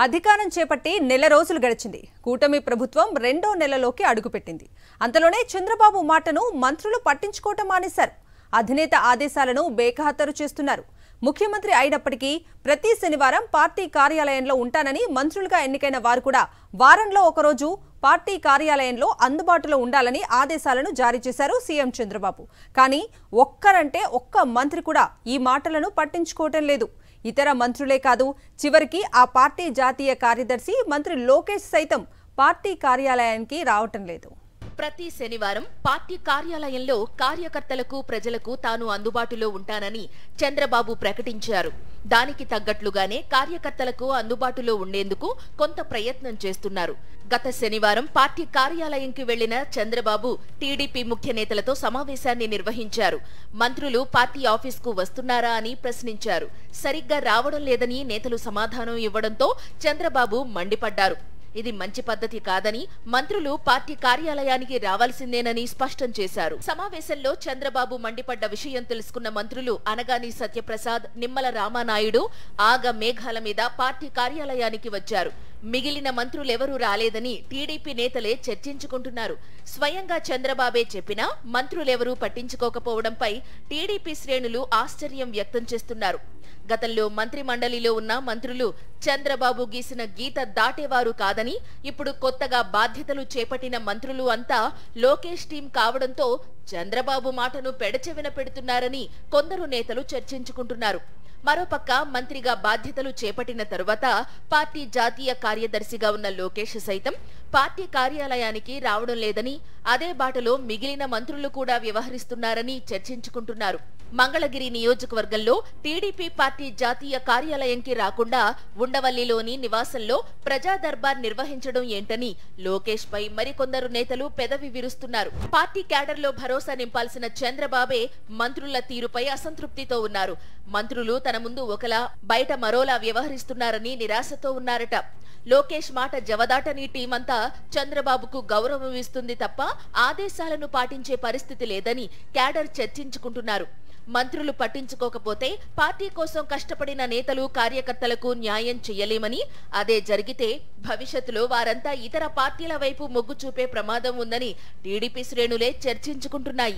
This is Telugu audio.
అధికారం చేపట్టి నెల రోజులు గడిచింది. కూటమి ప్రభుత్వం రెండో నెలలోకి అడుగుపెట్టింది. అంతలోనే చంద్రబాబు మాటను మంత్రులు పట్టించుకోవటం మానేశారు. అధినేత ఆదేశాలను బేఖాతరు చేస్తున్నారు. ముఖ్యమంత్రి అయినప్పటికీ ప్రతి శనివారం పార్టీ కార్యాలయంలో ఉంటానని మంత్రులుగా ఎన్నికైన వారు కూడా వారంలో ఒకరోజు పార్టీ కార్యాలయంలో అందుబాటులో ఉండాలని ఆదేశాలను జారీ చేశారు సీఎం చంద్రబాబు. కానీ ఒక్క మంత్రి కూడా ఈ మాటలను పట్టించుకోవటం లేదు. ఇతర మంత్రులే కాదు, చివరికి ఆ పార్టీ జాతీయ కార్యదర్శి మంత్రి లోకేష్ సైతం పార్టీ కార్యాలయానికి రావటం లేదు. ప్రతి శనివారం పార్టీ కార్యాలయంలో కార్యకర్తలకు ప్రజలకు తాను అందుబాటులో ఉంటానని చంద్రబాబు ప్రకటించారు. దానికి తగ్గట్లుగానే కార్యకర్తలకు అందుబాటులో ఉండేందుకు కొంత ప్రయత్నం చేస్తున్నారు. గత శనివారం పార్టీ కార్యాలయంకి వెళ్లిన చంద్రబాబు టీడీపీ ముఖ్య నేతలతో సమావేశాన్ని నిర్వహించారు. మంత్రులు పార్టీ ఆఫీస్కు వస్తున్నారా అని ప్రశ్నించారు. సరిగ్గా రావడం లేదని నేతలు సమాధానం ఇవ్వడంతో చంద్రబాబు మండిపడ్డారు. ఇది మంచి పద్ధతి కాదని, మంత్రులు పార్టీ కార్యాలయానికి రావాల్సిందేనని స్పష్టం చేశారు. సమావేశంలో చంద్రబాబు మండిపడ్డ విషయం తెలుసుకున్న మంత్రులు అనగాని సత్యప్రసాద్, నిమ్మల రామానాయుడు ఆగ మేఘాల మీద పార్టీ కార్యాలయానికి వచ్చారు. మిగిలిన మంత్రులెవరూ రాలేదని టీడీపీ నేతలే చర్చించుకుంటున్నారు. స్వయంగా చంద్రబాబే చెప్పినా మంత్రులెవరూ పట్టించుకోకపోవడంపై టీడీపీ శ్రేణులు ఆశ్చర్యం వ్యక్తం చేస్తున్నారు. గతంలో మంత్రి మండలిలో ఉన్న మంత్రులు చంద్రబాబు గీసిన గీత దాటేవారు కాదని, ఇప్పుడు కొత్తగా బాధ్యతలు చేపట్టిన మంత్రులు అంతా లోకేష్ టీం కావడంతో చంద్రబాబు మాటను పెడచెవిన పెడుతున్నారని కొందరు నేతలు చర్చించుకుంటున్నారు. మరోపక్క మంత్రిగా బాధ్యతలు చేపట్టిన తరువాత పార్టీ జాతీయ కార్యదర్శిగా ఉన్న లోకేష్ సైతం పార్టీ కార్యాలయానికి రావడం లేదని, అదే బాటలో మిగిలిన మంత్రులు కూడా వ్యవహరిస్తున్నారని చర్చించుకుంటున్నారు. మంగళగిరి నియోజకవర్గంలో టీడీపీ పార్టీ జాతీయ కార్యాలయంకి రాకుండా ఉండవల్లిలోని నివాసంలో ప్రజా దర్బార్ నిర్వహించడం ఏంటని లోకేష్ పై మరికొందరు నేతలు పెదవి విరుస్తున్నారు. పార్టీ క్యాడర్లో భరోసా నింపాల్సిన చంద్రబాబే మంత్రుల తీరుపై అసంతృప్తితో ఉన్నారు. మంత్రులు తన ముందు ఒకలా బయట మరోలా వ్యవహరిస్తున్నారని నిరాశతో ఉన్నారట. లోకేష్ మాట జవదాటని టీమంతా చంద్రబాబుకు గౌరవం ఇస్తుంది తప్ప ఆదేశాలను పాటించే పరిస్థితి లేదని క్యాడర్ చర్చించుకుంటున్నారు. మంత్రులు పట్టించుకోకపోతే పార్టీ కోసం కష్టపడిన నేతలు కార్యకర్తలకు న్యాయం చేయలేమని, అదే జరిగితే భవిష్యత్తులో వారంతా ఇతర పార్టీల వైపు మొగ్గు చూపే ప్రమాదం ఉందని టీడీపీ శ్రేణులే చర్చించుకుంటున్నాయి.